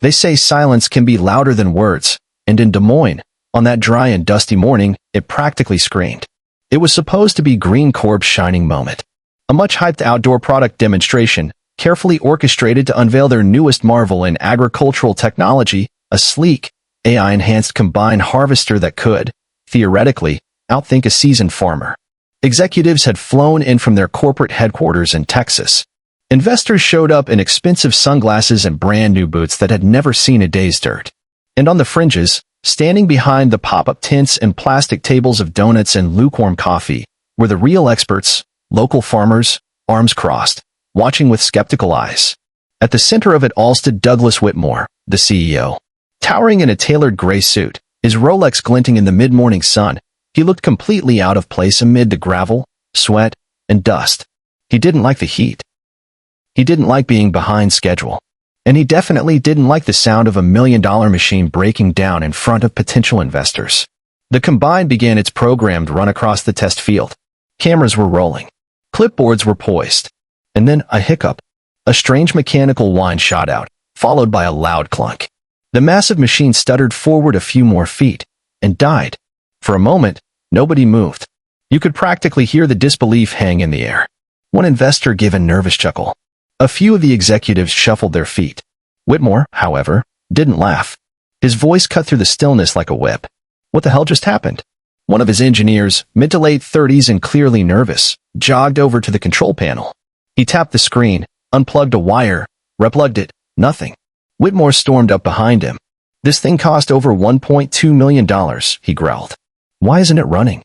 They say silence can be louder than words, and in Des Moines, on that dry and dusty morning, it practically screamed. It was supposed to be Green Corp's shining moment. A much-hyped outdoor product demonstration, carefully orchestrated to unveil their newest marvel in agricultural technology, a sleek, AI-enhanced combine harvester that could, theoretically, outthink a seasoned farmer. Executives had flown in from their corporate headquarters in Texas. Investors showed up in expensive sunglasses and brand-new boots that had never seen a day's dirt. And on the fringes, standing behind the pop-up tents and plastic tables of donuts and lukewarm coffee, were the real experts, local farmers, arms crossed, watching with skeptical eyes. At the center of it all stood Douglas Whitmore, the CEO. Towering in a tailored gray suit, his Rolex glinting in the mid-morning sun, he looked completely out of place amid the gravel, sweat, and dust. He didn't like the heat. He didn't like being behind schedule. And he definitely didn't like the sound of a $1-million machine breaking down in front of potential investors. The combine began its programmed run across the test field. Cameras were rolling. Clipboards were poised. And then a hiccup. A strange mechanical whine shot out, followed by a loud clunk. The massive machine stuttered forward a few more feet, and died. For a moment, nobody moved. You could practically hear the disbelief hang in the air. One investor gave a nervous chuckle. A few of the executives shuffled their feet. Whitmore, however, didn't laugh. His voice cut through the stillness like a whip. What the hell just happened? One of his engineers, mid to late 30s and clearly nervous, jogged over to the control panel. He tapped the screen, unplugged a wire, replugged it, nothing. Whitmore stormed up behind him. This thing cost over $1.2 million, he growled. Why isn't it running?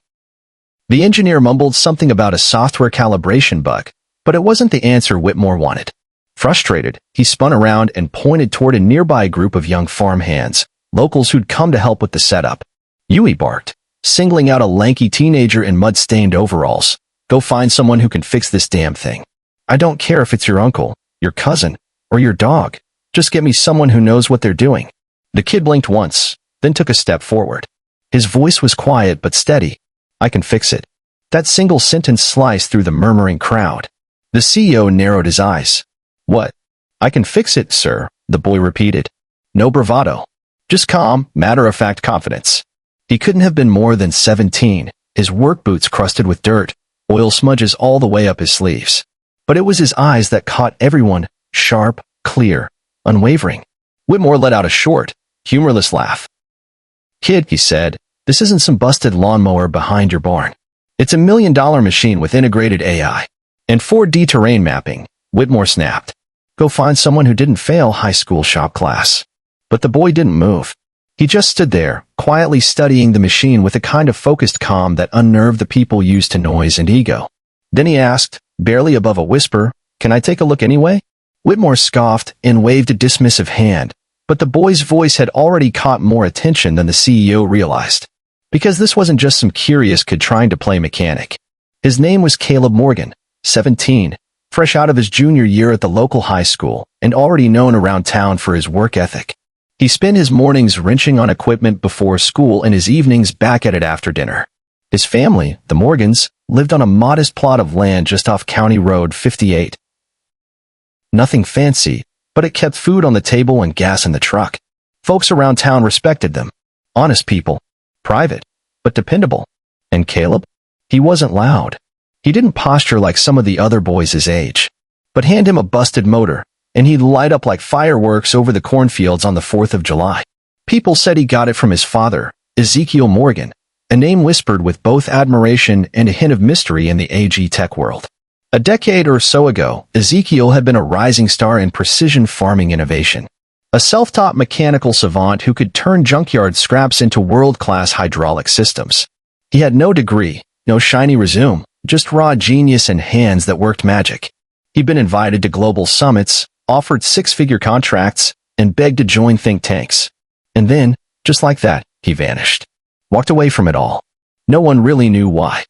The engineer mumbled something about a software calibration bug, but it wasn't the answer Whitmore wanted. Frustrated, he spun around and pointed toward a nearby group of young farm hands, locals who'd come to help with the setup. "You," he barked, singling out a lanky teenager in mud-stained overalls. "Go find someone who can fix this damn thing. I don't care if it's your uncle, your cousin, or your dog. Just get me someone who knows what they're doing." The kid blinked once, then took a step forward. His voice was quiet but steady. "I can fix it." That single sentence sliced through the murmuring crowd. The CEO narrowed his eyes. "What? I can fix it, sir," the boy repeated. No bravado. Just calm, matter-of-fact confidence. He couldn't have been more than 17, his work boots crusted with dirt, oil smudges all the way up his sleeves. But it was his eyes that caught everyone, sharp, clear, unwavering. Whitmore let out a short, humorless laugh. "Kid," he said, "this isn't some busted lawnmower behind your barn. It's a $1 million machine with integrated AI. And 4D terrain mapping," Whitmore snapped. "Go find someone who didn't fail high school shop class." But the boy didn't move. He just stood there, quietly studying the machine with a kind of focused calm that unnerved the people used to noise and ego. Then he asked, barely above a whisper, "Can I take a look anyway?" Whitmore scoffed and waved a dismissive hand, but the boy's voice had already caught more attention than the CEO realized. Because this wasn't just some curious kid trying to play mechanic. His name was Caleb Morgan, 17, fresh out of his junior year at the local high school, and already known around town for his work ethic. He spent his mornings wrenching on equipment before school and his evenings back at it after dinner. His family, the Morgans, lived on a modest plot of land just off County Road 58. Nothing fancy, but it kept food on the table and gas in the truck. Folks around town respected them. Honest people. Private, but dependable. And Caleb? He wasn't loud. He didn't posture like some of the other boys his age. But hand him a busted motor, and he'd light up like fireworks over the cornfields on the 4th of July. People said he got it from his father, Ezekiel Morgan, a name whispered with both admiration and a hint of mystery in the AG tech world. A decade or so ago, Ezekiel had been a rising star in precision farming innovation. A self-taught mechanical savant who could turn junkyard scraps into world-class hydraulic systems. He had no degree, no shiny resume, just raw genius and hands that worked magic. He'd been invited to global summits, offered six-figure contracts, and begged to join think tanks. And then, just like that, he vanished. Walked away from it all. No one really knew why.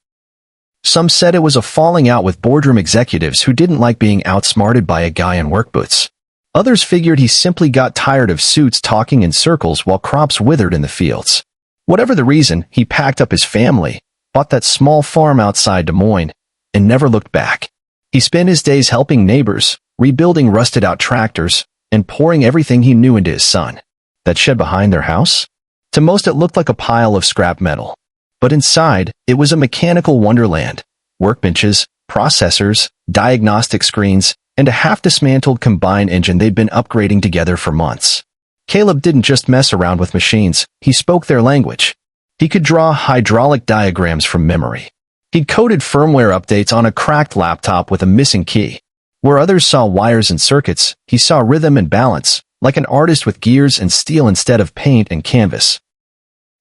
Some said it was a falling out with boardroom executives who didn't like being outsmarted by a guy in work boots. Others figured he simply got tired of suits talking in circles while crops withered in the fields. Whatever the reason, he packed up his family, bought that small farm outside Des Moines, and never looked back. He spent his days helping neighbors, rebuilding rusted-out tractors, and pouring everything he knew into his son. That shed behind their house? To most it looked like a pile of scrap metal. But inside, it was a mechanical wonderland. Workbenches, processors, diagnostic screens, and a half-dismantled combine engine they'd been upgrading together for months. Caleb didn't just mess around with machines, he spoke their language. He could draw hydraulic diagrams from memory. He'd coded firmware updates on a cracked laptop with a missing key. Where others saw wires and circuits, he saw rhythm and balance, like an artist with gears and steel instead of paint and canvas.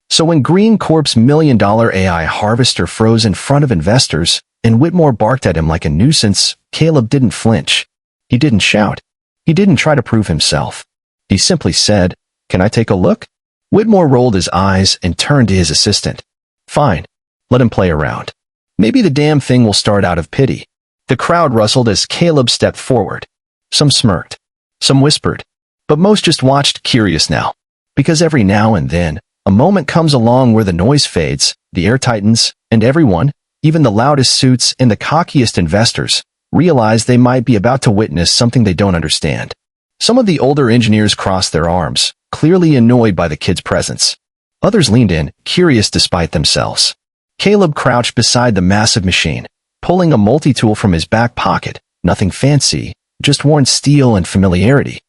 So when Green Corp's million-dollar AI harvester froze in front of investors, and Whitmore barked at him like a nuisance, Caleb didn't flinch. He didn't shout. He didn't try to prove himself. He simply said, "Can I take a look?" Whitmore rolled his eyes and turned to his assistant. "Fine. Let him play around. Maybe the damn thing will start out of pity." The crowd rustled as Caleb stepped forward. Some smirked. Some whispered. But most just watched, curious now. Because every now and then, a moment comes along where the noise fades, the air tightens, and everyone, even the loudest suits and the cockiest investors, realize they might be about to witness something they don't understand. Some of the older engineers crossed their arms, clearly annoyed by the kid's presence. Others leaned in, curious despite themselves. Caleb crouched beside the massive machine, pulling a multi-tool from his back pocket, nothing fancy, just worn steel and familiarity.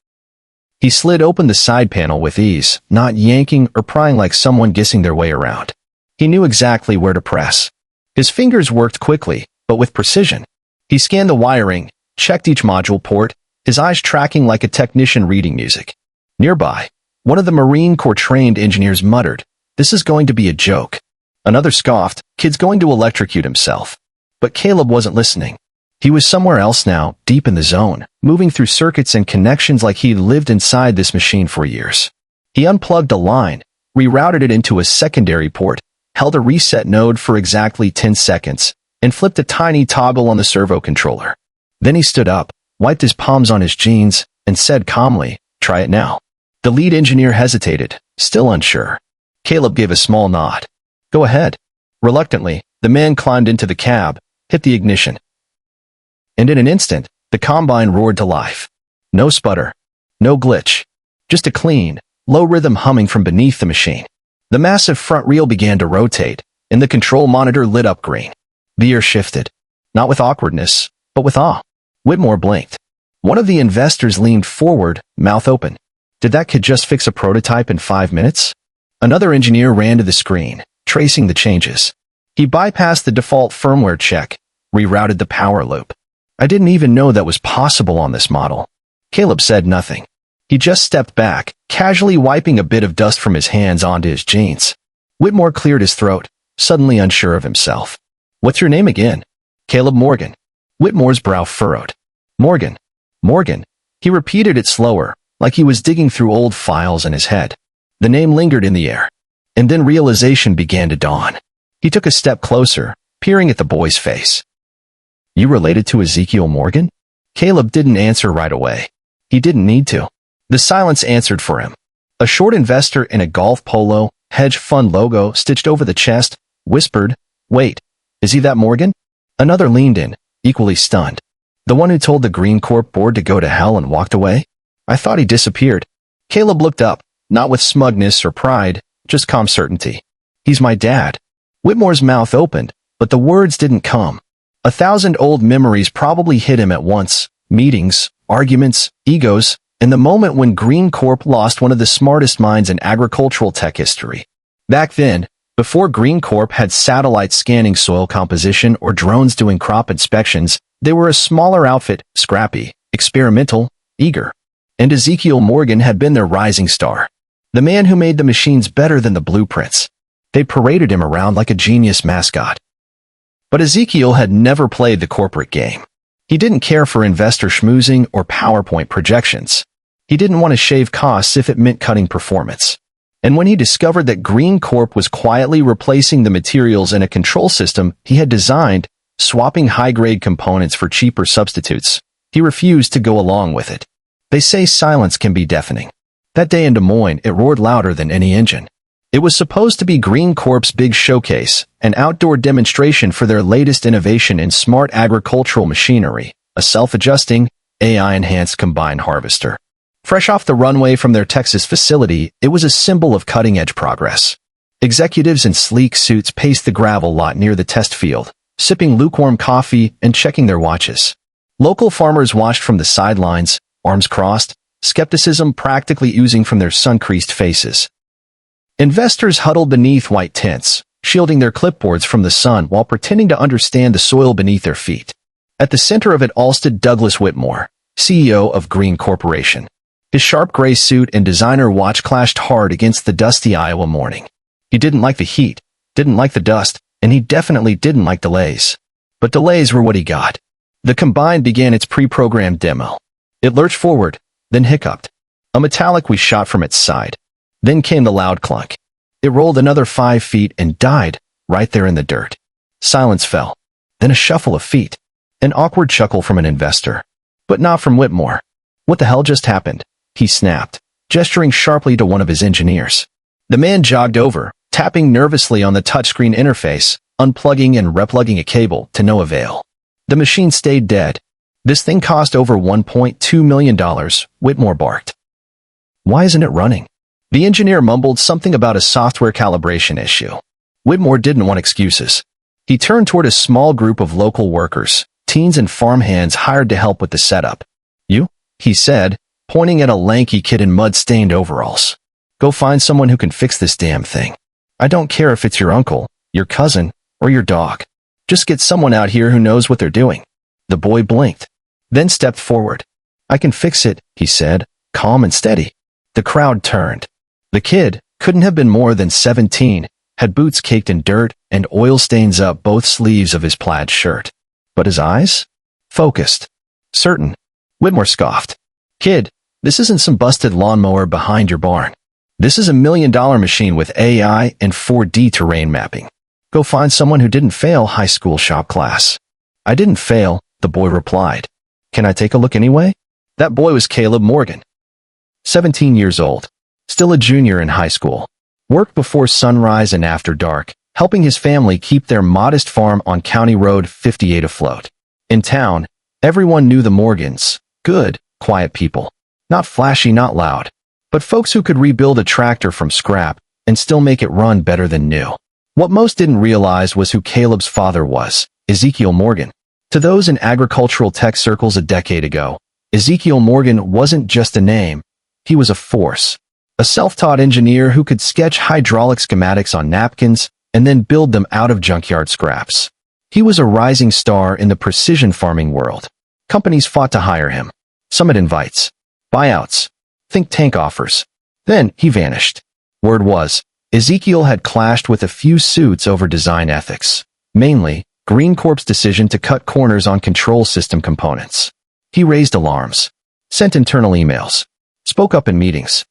He slid open the side panel with ease, not yanking or prying like someone guessing their way around. He knew exactly where to press. His fingers worked quickly, but with precision. He scanned the wiring, checked each module port, his eyes tracking like a technician reading music. Nearby, one of the Marine Corps-trained engineers muttered, "This is going to be a joke." Another scoffed, "Kid's going to electrocute himself." But Caleb wasn't listening. He was somewhere else now, deep in the zone, moving through circuits and connections like he'd lived inside this machine for years. He unplugged a line, rerouted it into a secondary port, held a reset node for exactly 10 seconds, and flipped a tiny toggle on the servo controller. Then he stood up, wiped his palms on his jeans, and said calmly, "Try it now." The lead engineer hesitated, still unsure. Caleb gave a small nod. "Go ahead." Reluctantly, the man climbed into the cab, hit the ignition. And in an instant, the combine roared to life. No sputter. No glitch. Just a clean, low-rhythm humming from beneath the machine. The massive front reel began to rotate, and the control monitor lit up green. The air shifted. Not with awkwardness, but with awe. Whitmore blinked. One of the investors leaned forward, mouth open. Did that kid just fix a prototype in 5 minutes? Another engineer ran to the screen, tracing the changes. He bypassed the default firmware check, rerouted the power loop. "I didn't even know that was possible on this model." Caleb said nothing. He just stepped back, casually wiping a bit of dust from his hands onto his jeans. Whitmore cleared his throat, suddenly unsure of himself. "What's your name again?" "Caleb Morgan." Whitmore's brow furrowed. "Morgan. Morgan." He repeated it slower, like he was digging through old files in his head. The name lingered in the air. And then realization began to dawn. He took a step closer, peering at the boy's face. "You related to Ezekiel Morgan?" Caleb didn't answer right away. He didn't need to. The silence answered for him. A short investor in a golf polo, hedge fund logo stitched over the chest, whispered, "Wait, is he that Morgan?" Another leaned in, equally stunned. "The one who told the Green Corp board to go to hell and walked away? I thought he disappeared." Caleb looked up, not with smugness or pride, just calm certainty. "He's my dad." Whitmore's mouth opened, but the words didn't come. 1,000 old memories probably hit him at once. Meetings, arguments, egos, and the moment when Green Corp lost one of the smartest minds in agricultural tech history. Back then, before Green Corp had satellites scanning soil composition or drones doing crop inspections, they were a smaller outfit, scrappy, experimental, eager. And Ezekiel Morgan had been their rising star. The man who made the machines better than the blueprints. They paraded him around like a genius mascot. But Ezekiel had never played the corporate game. He didn't care for investor schmoozing or PowerPoint projections. He didn't want to shave costs if it meant cutting performance. And when he discovered that Green Corp was quietly replacing the materials in a control system he had designed, swapping high-grade components for cheaper substitutes, he refused to go along with it. They say silence can be deafening. That day in Des Moines, it roared louder than any engine. It was supposed to be Green Corp's big showcase, an outdoor demonstration for their latest innovation in smart agricultural machinery, a self-adjusting, AI-enhanced combine harvester. Fresh off the runway from their Texas facility, it was a symbol of cutting-edge progress. Executives in sleek suits paced the gravel lot near the test field, sipping lukewarm coffee and checking their watches. Local farmers watched from the sidelines, arms crossed, skepticism practically oozing from their sun-creased faces. Investors huddled beneath white tents, shielding their clipboards from the sun while pretending to understand the soil beneath their feet. At the center of it all stood Douglas Whitmore, CEO of Green Corporation. His sharp gray suit and designer watch clashed hard against the dusty Iowa morning. He didn't like the heat, didn't like the dust, and he definitely didn't like delays. But delays were what he got. The Combine began its pre-programmed demo. It lurched forward, then hiccuped. A metallic wheeze shot from its side. Then came the loud clunk. It rolled another 5 feet and died, right there in the dirt. Silence fell. Then a shuffle of feet. An awkward chuckle from an investor. But not from Whitmore. What the hell just happened? He snapped, gesturing sharply to one of his engineers. The man jogged over, tapping nervously on the touchscreen interface, unplugging and replugging a cable to no avail. The machine stayed dead. This thing cost over $1.2 million, Whitmore barked. Why isn't it running? The engineer mumbled something about a software calibration issue. Whitmore didn't want excuses. He turned toward a small group of local workers, teens and farmhands hired to help with the setup. You? He said, pointing at a lanky kid in mud-stained overalls. Go find someone who can fix this damn thing. I don't care if it's your uncle, your cousin, or your dog. Just get someone out here who knows what they're doing. The boy blinked, then stepped forward. I can fix it, he said, calm and steady. The crowd turned. The kid couldn't have been more than 17, had boots caked in dirt and oil stains up both sleeves of his plaid shirt. But his eyes? Focused. Certain. Whitmore scoffed. Kid, this isn't some busted lawnmower behind your barn. This is $1 million machine with AI and 4D terrain mapping. Go find someone who didn't fail high school shop class. I didn't fail, the boy replied. Can I take a look anyway? That boy was Caleb Morgan. 17 years old. Still a junior in high school. Worked before sunrise and after dark, helping his family keep their modest farm on County Road 58 afloat. In town, everyone knew the Morgans. Good, quiet people. Not flashy, not loud. But folks who could rebuild a tractor from scrap and still make it run better than new. What most didn't realize was who Caleb's father was, Ezekiel Morgan. To those in agricultural tech circles a decade ago, Ezekiel Morgan wasn't just a name. He was a force. A self-taught engineer who could sketch hydraulic schematics on napkins and then build them out of junkyard scraps. He was a rising star in the precision farming world. Companies fought to hire him. Summit invites. Buyouts. Think tank offers. Then he vanished. Word was, Ezekiel had clashed with a few suits over design ethics. Mainly, Green Corp's decision to cut corners on control system components. He raised alarms. Sent internal emails. Spoke up in meetings.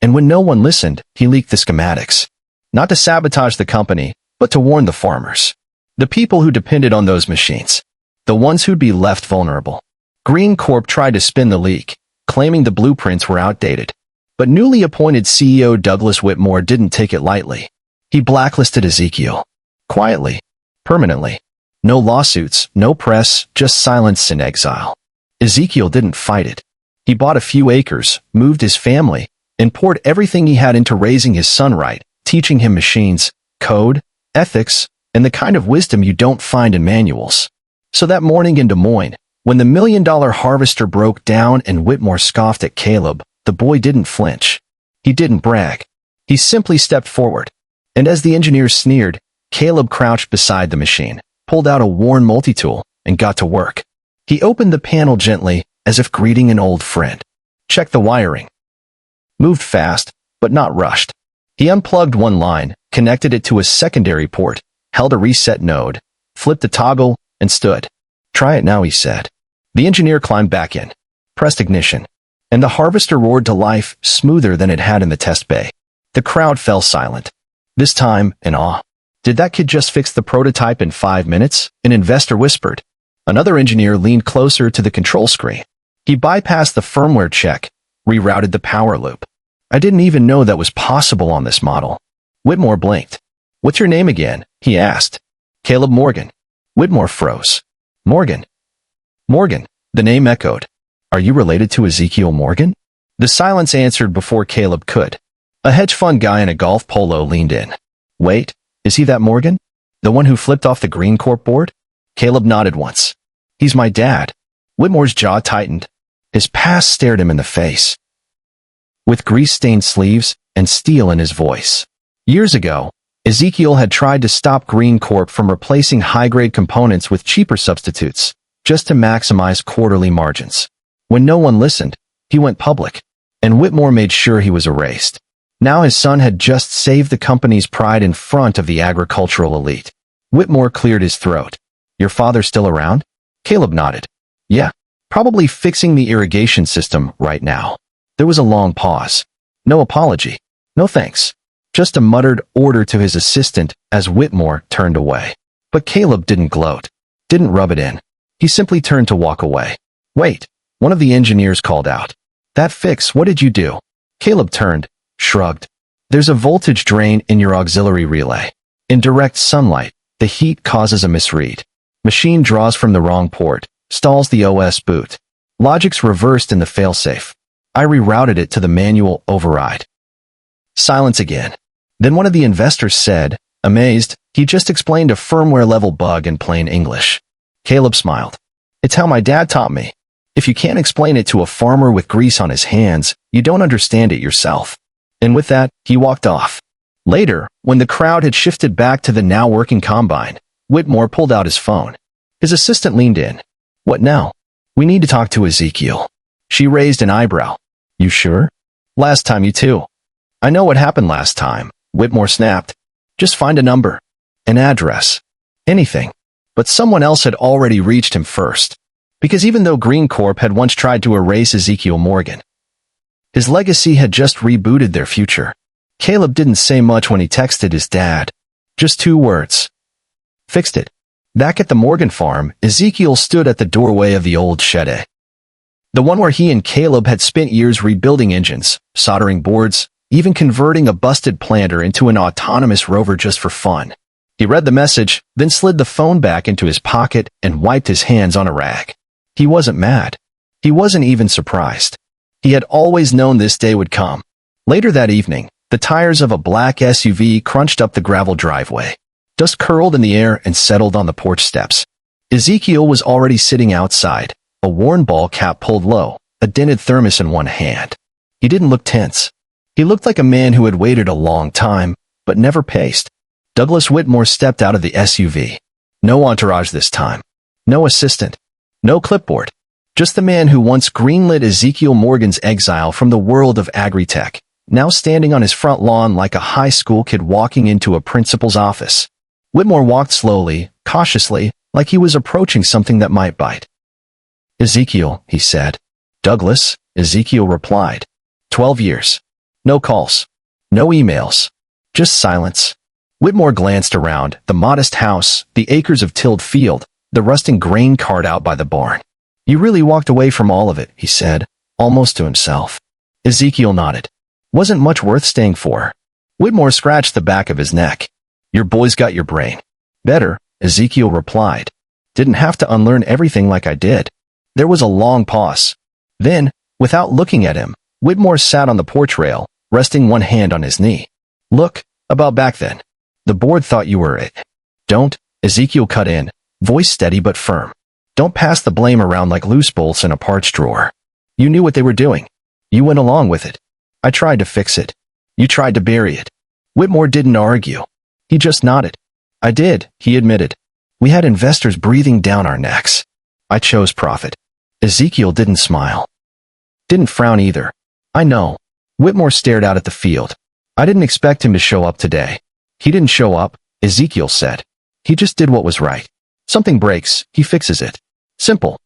And when no one listened, he leaked the schematics. Not to sabotage the company, but to warn the farmers. The people who depended on those machines. The ones who'd be left vulnerable. Green Corp tried to spin the leak, claiming the blueprints were outdated. But newly appointed CEO Douglas Whitmore didn't take it lightly. He blacklisted Ezekiel. Quietly. Permanently. No lawsuits, no press, just silence and exile. Ezekiel didn't fight it. He bought a few acres, moved his family, and poured everything he had into raising his son right, teaching him machines, code, ethics, and the kind of wisdom you don't find in manuals. So that morning in Des Moines, when the $1 million harvester broke down and Whitmore scoffed at Caleb, the boy didn't flinch. He didn't brag. He simply stepped forward. And as the engineers sneered, Caleb crouched beside the machine, pulled out a worn multi-tool, and got to work. He opened the panel gently, as if greeting an old friend. Checked the wiring. Moved fast, but not rushed. He unplugged one line, connected it to a secondary port, held a reset node, flipped a toggle, and stood. Try it now, he said. The engineer climbed back in, pressed ignition, and the harvester roared to life, smoother than it had in the test bay. The crowd fell silent. This time, in awe. Did that kid just fix the prototype in 5 minutes? An investor whispered. Another engineer leaned closer to the control screen. He bypassed the firmware check, rerouted the power loop. I didn't even know that was possible on this model. Whitmore blinked. What's your name again? He asked. Caleb Morgan. Whitmore froze. Morgan. Morgan. The name echoed. Are you related to Ezekiel Morgan? The silence answered before Caleb could. A hedge fund guy in a golf polo leaned in. Wait, is he that Morgan? The one who flipped off the Green Corp board? Caleb nodded once. He's my dad. Whitmore's jaw tightened. His past stared him in the face. With grease-stained sleeves and steel in his voice. Years ago, Ezekiel had tried to stop Green Corp from replacing high-grade components with cheaper substitutes, just to maximize quarterly margins. When no one listened, he went public, and Whitmore made sure he was erased. Now his son had just saved the company's pride in front of the agricultural elite. Whitmore cleared his throat. Your father still around? Caleb nodded. Yeah, probably fixing the irrigation system right now. There was a long pause. No apology. No thanks. Just a muttered order to his assistant as Whitmore turned away. But Caleb didn't gloat. Didn't rub it in. He simply turned to walk away. Wait, one of the engineers called out. That fix, what did you do? Caleb turned, shrugged. There's a voltage drain in your auxiliary relay. In direct sunlight, the heat causes a misread. Machine draws from the wrong port, stalls the OS boot. Logic's reversed in the failsafe. I rerouted it to the manual override. Silence again. Then one of the investors said, amazed, he just explained a firmware-level bug in plain English. Caleb smiled. It's how my dad taught me. If you can't explain it to a farmer with grease on his hands, you don't understand it yourself. And with that, he walked off. Later, when the crowd had shifted back to the now-working combine, Whitmore pulled out his phone. His assistant leaned in. What now? We need to talk to Ezekiel. She raised an eyebrow. You sure? Last time you too. I know what happened last time, Whitmore snapped. Just find a number. An address. Anything. But someone else had already reached him first. Because even though Green Corp had once tried to erase Ezekiel Morgan, his legacy had just rebooted their future. Caleb didn't say much when he texted his dad. Just 2 words. Fixed it. Back at the Morgan farm, Ezekiel stood at the doorway of the old shed. The one where he and Caleb had spent years rebuilding engines, soldering boards, even converting a busted planter into an autonomous rover just for fun. He read the message, then slid the phone back into his pocket and wiped his hands on a rag. He wasn't mad. He wasn't even surprised. He had always known this day would come. Later that evening, the tires of a black SUV crunched up the gravel driveway. Dust curled in the air and settled on the porch steps. Ezekiel was already sitting outside, a worn ball cap pulled low, a dented thermos in one hand. He didn't look tense. He looked like a man who had waited a long time, but never paced. Douglas Whitmore stepped out of the SUV. No entourage this time. No assistant. No clipboard. Just the man who once greenlit Ezekiel Morgan's exile from the world of agri-tech, now standing on his front lawn like a high school kid walking into a principal's office. Whitmore walked slowly, cautiously, like he was approaching something that might bite. Ezekiel, he said. Douglas, Ezekiel replied. 12 years. No calls. No emails. Just silence. Whitmore glanced around, the modest house, the acres of tilled field, the rusting grain cart out by the barn. You really walked away from all of it, he said, almost to himself. Ezekiel nodded. Wasn't much worth staying for. Whitmore scratched the back of his neck. Your boy's got your brain. Better, Ezekiel replied. Didn't have to unlearn everything like I did. There was a long pause. Then, without looking at him, Whitmore sat on the porch rail, resting one hand on his knee. Look, about back then. The board thought you were it. Don't, Ezekiel cut in, voice steady but firm. Don't pass the blame around like loose bolts in a parts drawer. You knew what they were doing. You went along with it. I tried to fix it. You tried to bury it. Whitmore didn't argue. He just nodded. I did, he admitted. We had investors breathing down our necks. I chose profit. Ezekiel didn't smile. Didn't frown either. I know. Whitmore stared out at the field. I didn't expect him to show up today. He didn't show up, Ezekiel said. He just did what was right. Something breaks, he fixes it. Simple.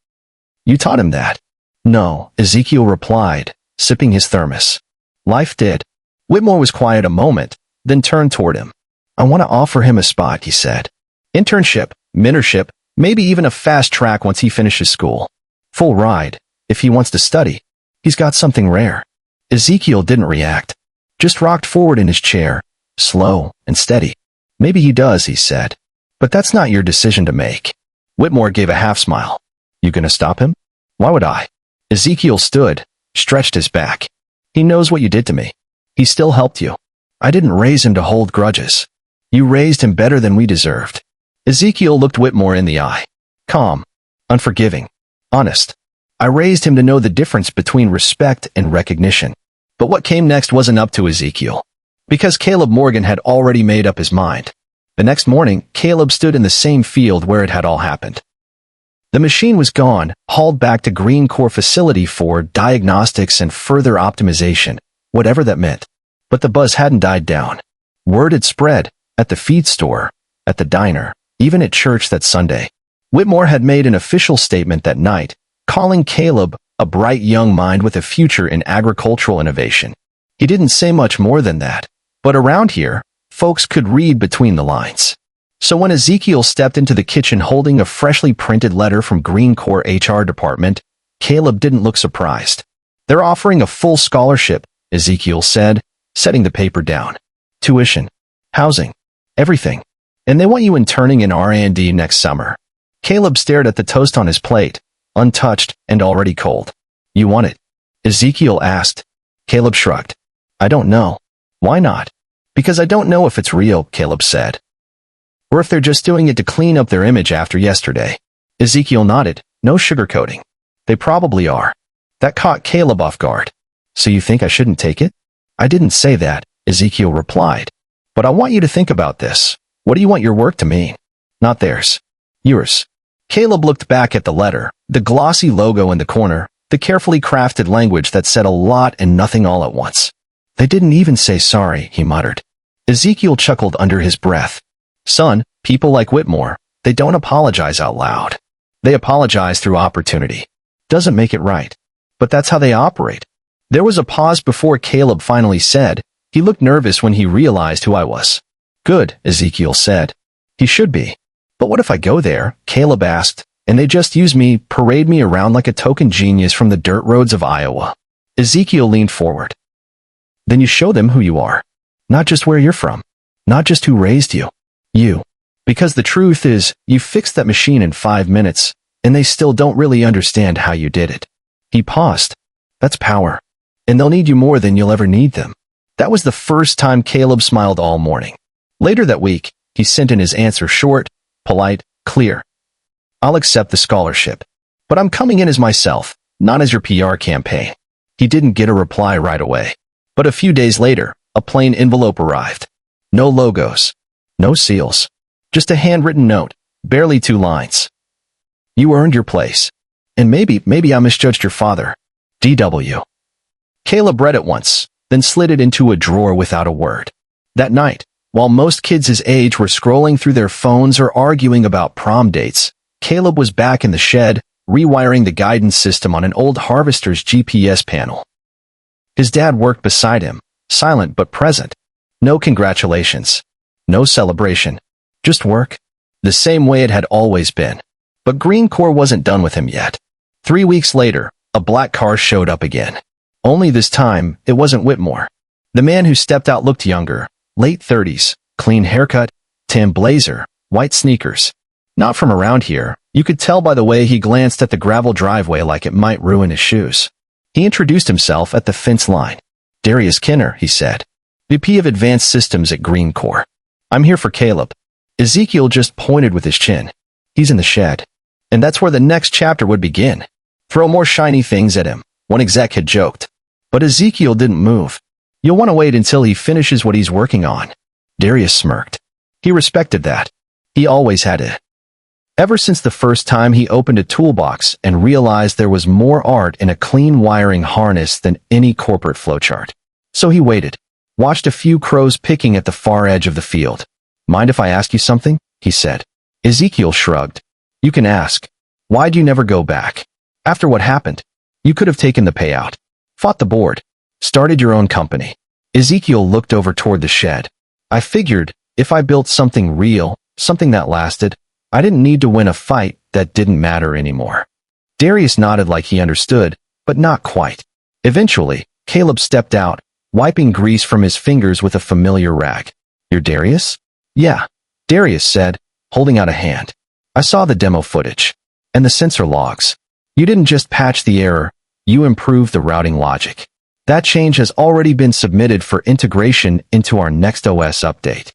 You taught him that. No, Ezekiel replied, sipping his thermos. Life did. Whitmore was quiet a moment, then turned toward him. I want to offer him a spot, he said. Internship, mentorship, maybe even a fast track once he finishes school. Full ride, if he wants to study. He's got something rare. Ezekiel didn't react. Just rocked forward in his chair, slow and steady. Maybe he does, he said. But that's not your decision to make. Whitmore gave a half smile. You gonna stop him? Why would I? Ezekiel stood, stretched his back. He knows what you did to me. He still helped you. I didn't raise him to hold grudges. You raised him better than we deserved. Ezekiel looked Whitmore in the eye. Calm. Unforgiving. Honest. I raised him to know the difference between respect and recognition. But what came next wasn't up to Ezekiel. Because Caleb Morgan had already made up his mind. The next morning, Caleb stood in the same field where it had all happened. The machine was gone, hauled back to Green Corps facility for diagnostics and further optimization, whatever that meant. But the buzz hadn't died down. Word had spread, at the feed store, at the diner, even at church that Sunday. Whitmore had made an official statement that night, calling Caleb a bright young mind with a future in agricultural innovation. He didn't say much more than that, but around here, folks could read between the lines. So when Ezekiel stepped into the kitchen holding a freshly printed letter from Green Corps HR department, Caleb didn't look surprised. They're offering a full scholarship, Ezekiel said, setting the paper down. Tuition, housing, everything. And they want you interning in R&D next summer. Caleb stared at the toast on his plate, untouched and already cold. You want it? Ezekiel asked. Caleb shrugged. I don't know. Why not? Because I don't know if it's real, Caleb said. Or if they're just doing it to clean up their image after yesterday. Ezekiel nodded, no sugarcoating. They probably are. That caught Caleb off guard. So you think I shouldn't take it? I didn't say that, Ezekiel replied. But I want you to think about this. What do you want your work to mean? Not theirs. Yours. Caleb looked back at the letter, the glossy logo in the corner, the carefully crafted language that said a lot and nothing all at once. They didn't even say sorry, he muttered. Ezekiel chuckled under his breath. Son, people like Whitmore, they don't apologize out loud. They apologize through opportunity. Doesn't make it right. But that's how they operate. There was a pause before Caleb finally said. He looked nervous when he realized who I was. Good, Ezekiel said. He should be. But what if I go there, Caleb asked, and they just use me, parade me around like a token genius from the dirt roads of Iowa? Ezekiel leaned forward. Then you show them who you are. Not just where you're from. Not just who raised you. You. Because the truth is, you fixed that machine in 5 minutes, and they still don't really understand how you did it. He paused. That's power. And they'll need you more than you'll ever need them. That was the first time Caleb smiled all morning. Later that week, he sent in his answer short, polite, clear. I'll accept the scholarship. But I'm coming in as myself, not as your PR campaign. He didn't get a reply right away. But a few days later, a plain envelope arrived. No logos. No seals. Just a handwritten note, barely 2 lines. You earned your place. And maybe I misjudged your father. D.W. Caleb read it once, then slid it into a drawer without a word. That night, while most kids his age were scrolling through their phones or arguing about prom dates, Caleb was back in the shed, rewiring the guidance system on an old Harvester's GPS panel. His dad worked beside him, silent but present. No congratulations. No celebration. Just work. The same way it had always been. But Green Corps wasn't done with him yet. 3 weeks later, a black car showed up again. Only this time, it wasn't Whitmore. The man who stepped out looked younger, late 30s, clean haircut, tan blazer, white sneakers. Not from around here, you could tell by the way he glanced at the gravel driveway like it might ruin his shoes. He introduced himself at the fence line. Darius Kinner, he said. VP of Advanced Systems at Green Corps. I'm here for Caleb. Ezekiel just pointed with his chin. He's in the shed. And that's where the next chapter would begin. Throw more shiny things at him, one exec had joked. But Ezekiel didn't move. You'll want to wait until he finishes what he's working on. Darius smirked. He respected that. He always had it. Ever since the first time he opened a toolbox and realized there was more art in a clean wiring harness than any corporate flowchart. So he waited, watched a few crows picking at the far edge of the field. Mind if I ask you something? He said. Ezekiel shrugged. You can ask. Why'd you never go back? After what happened? You could have taken the payout. Fought the board. Started your own company. Ezekiel looked over toward the shed. I figured, if I built something real, something that lasted, I didn't need to win a fight that didn't matter anymore. Darius nodded like he understood, but not quite. Eventually, Caleb stepped out, wiping grease from his fingers with a familiar rag. You're Darius? Yeah, Darius said, holding out a hand. I saw the demo footage. And the sensor logs. You didn't just patch the error, you improved the routing logic. That change has already been submitted for integration into our next OS update.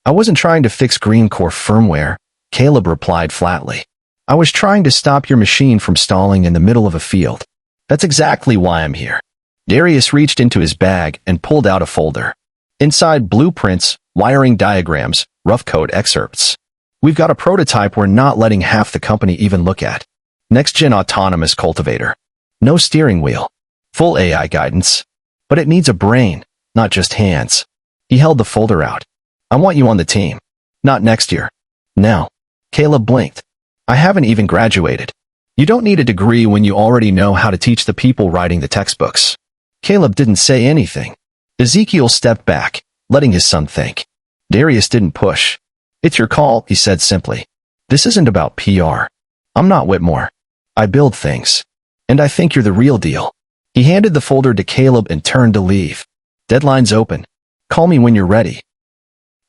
I wasn't trying to fix Green Core firmware, Caleb replied flatly. I was trying to stop your machine from stalling in the middle of a field. That's exactly why I'm here. Darius reached into his bag and pulled out a folder. Inside, blueprints, wiring diagrams, rough code excerpts. We've got a prototype we're not letting half the company even look at. Next-gen autonomous cultivator. No steering wheel. Full AI guidance. But it needs a brain, not just hands. He held the folder out. I want you on the team. Not next year. Now. Caleb blinked. I haven't even graduated. You don't need a degree when you already know how to teach the people writing the textbooks. Caleb didn't say anything. Ezekiel stepped back, letting his son think. Darius didn't push. It's your call, he said simply. This isn't about PR. I'm not Whitmore. I build things. And I think you're the real deal. He handed the folder to Caleb and turned to leave. Deadline's open. Call me when you're ready.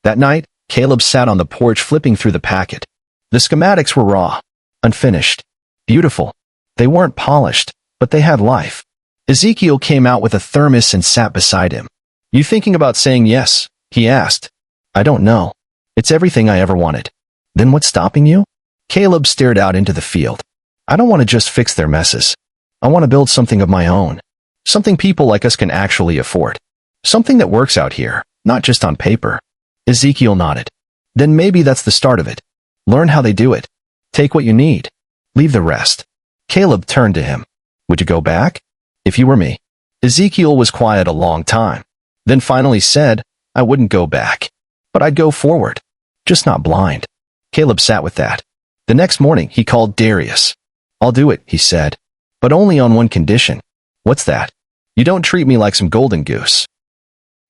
That night, Caleb sat on the porch flipping through the packet. The schematics were raw, unfinished, beautiful. They weren't polished, but they had life. Ezekiel came out with a thermos and sat beside him. You thinking about saying yes? He asked. I don't know. It's everything I ever wanted. Then what's stopping you? Caleb stared out into the field. I don't want to just fix their messes. I want to build something of my own. Something people like us can actually afford. Something that works out here, not just on paper. Ezekiel nodded. Then maybe that's the start of it. Learn how they do it. Take what you need. Leave the rest. Caleb turned to him. Would you go back? If you were me. Ezekiel was quiet a long time. Then finally said, I wouldn't go back. But I'd go forward. Just not blind. Caleb sat with that. The next morning, he called Darius. I'll do it, he said. But only on one condition. What's that? You don't treat me like some golden goose.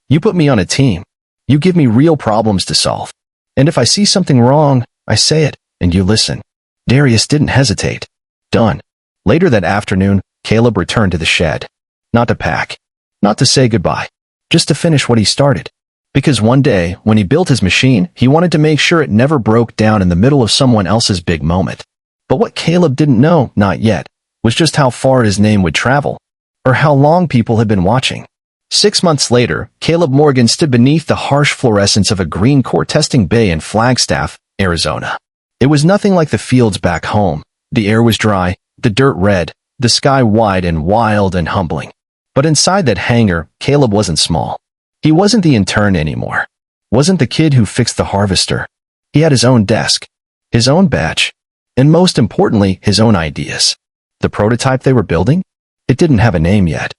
You put me on a team. You give me real problems to solve. And if I see something wrong, I say it, and you listen. Darius didn't hesitate. Done. Later that afternoon, Caleb returned to the shed. Not to pack. Not to say goodbye. Just to finish what he started. Because one day, when he built his machine, he wanted to make sure it never broke down in the middle of someone else's big moment. But what Caleb didn't know, not yet, was just how far his name would travel, or how long people had been watching. 6 months later, Caleb Morgan stood beneath the harsh fluorescence of a Green Core testing bay in Flagstaff, Arizona. It was nothing like the fields back home. The air was dry, the dirt red, the sky wide and wild and humbling. But inside that hangar, Caleb wasn't small. He wasn't the intern anymore. Wasn't the kid who fixed the harvester. He had his own desk, his own badge, and most importantly, his own ideas. The prototype they were building? It didn't have a name yet.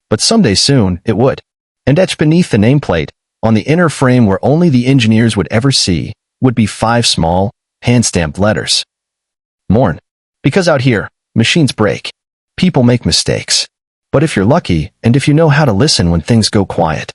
But someday soon, it would. And etched beneath the nameplate, on the inner frame where only the engineers would ever see, would be 5 small, hand-stamped letters. Mourn. Because out here, machines break. People make mistakes. But if you're lucky, and if you know how to listen when things go quiet,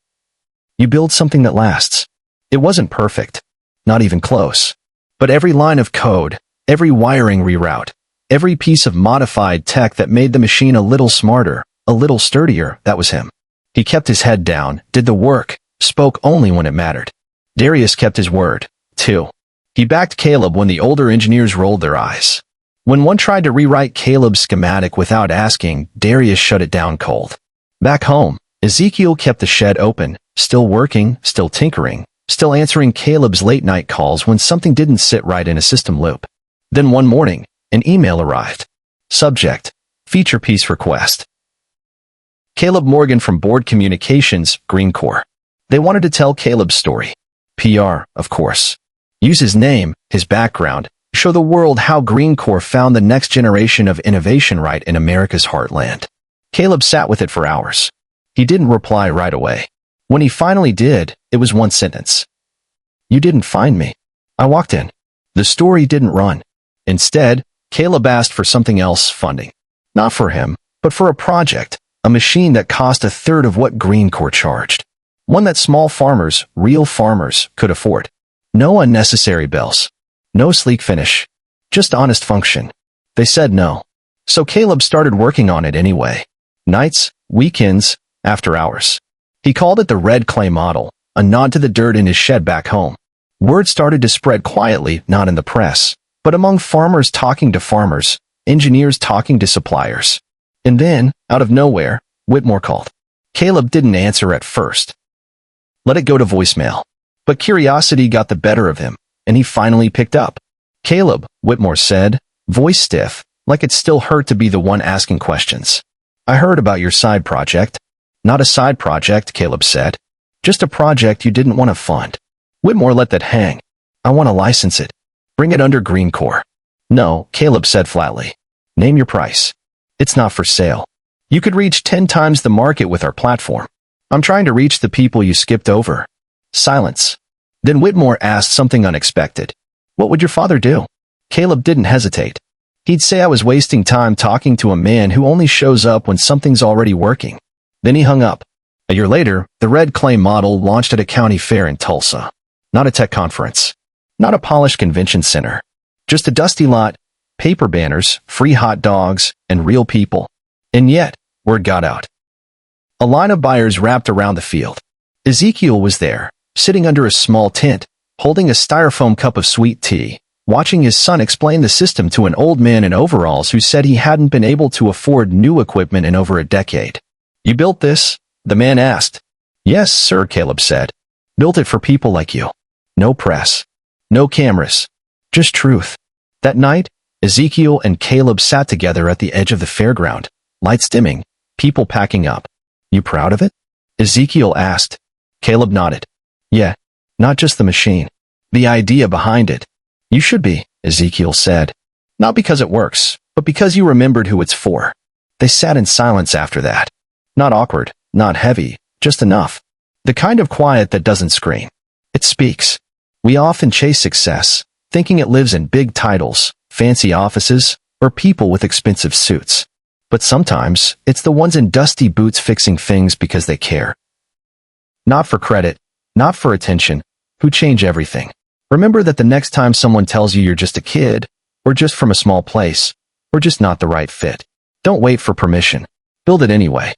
you build something that lasts. It wasn't perfect. Not even close. But every line of code, every wiring reroute, every piece of modified tech that made the machine a little smarter, a little sturdier, that was him. He kept his head down, did the work, spoke only when it mattered. Darius kept his word, too. He backed Caleb when the older engineers rolled their eyes. When one tried to rewrite Caleb's schematic without asking, Darius shut it down cold. Back home, Ezekiel kept the shed open, still working, still tinkering, still answering Caleb's late-night calls when something didn't sit right in a system loop. Then one morning, an email arrived. Subject: Feature Piece Request. Caleb Morgan from Board Communications, Green Core. They wanted to tell Caleb's story. PR, of course. Use his name, his background, show the world how Green Core found the next generation of innovation right in America's heartland. Caleb sat with it for hours. He didn't reply right away. When he finally did, it was one sentence. You didn't find me. I walked in. The story didn't run. Instead, Caleb asked for something else funding. Not for him, but for a project, a machine that cost a third of what Green Core charged. One that small farmers, real farmers, could afford. No unnecessary bells. No sleek finish. Just honest function. They said no. So Caleb started working on it anyway. Nights, weekends, after hours. He called it the Red Clay Model, a nod to the dirt in his shed back home. Word started to spread quietly, not in the press, but among farmers talking to farmers, engineers talking to suppliers. And then, out of nowhere, Whitmore called. Caleb didn't answer at first. Let it go to voicemail. But curiosity got the better of him, and he finally picked up. Caleb, Whitmore said, voice stiff, like it still hurt to be the one asking questions. I heard about your side project. Not a side project, Caleb said. Just a project you didn't want to fund. Whitmore let that hang. I want to license it. Bring it under Green Core. No, Caleb said flatly. Name your price. It's not for sale. You could reach 10 times the market with our platform. I'm trying to reach the people you skipped over. Silence. Then Whitmore asked something unexpected. What would your father do? Caleb didn't hesitate. He'd say I was wasting time talking to a man who only shows up when something's already working. Then he hung up. A year later, the Red Clay model launched at a county fair in Tulsa. Not a tech conference. Not a polished convention center. Just a dusty lot, paper banners, free hot dogs, and real people. And yet, word got out. A line of buyers wrapped around the field. Ezekiel was there, sitting under a small tent, holding a styrofoam cup of sweet tea, watching his son explain the system to an old man in overalls who said he hadn't been able to afford new equipment in over a decade. You built this? The man asked. Yes, sir, Caleb said. Built it for people like you. No press. No cameras. Just truth. That night, Ezekiel and Caleb sat together at the edge of the fairground, lights dimming, people packing up. You proud of it? Ezekiel asked. Caleb nodded. Yeah, not just the machine. The idea behind it. You should be, Ezekiel said. Not because it works, but because you remembered who it's for. They sat in silence after that. Not awkward, not heavy, just enough. The kind of quiet that doesn't scream. It speaks. We often chase success, thinking it lives in big titles, fancy offices, or people with expensive suits. But sometimes, it's the ones in dusty boots fixing things because they care. Not for credit, not for attention, who change everything. Remember that the next time someone tells you you're just a kid, or just from a small place, or just not the right fit, don't wait for permission. Build it anyway.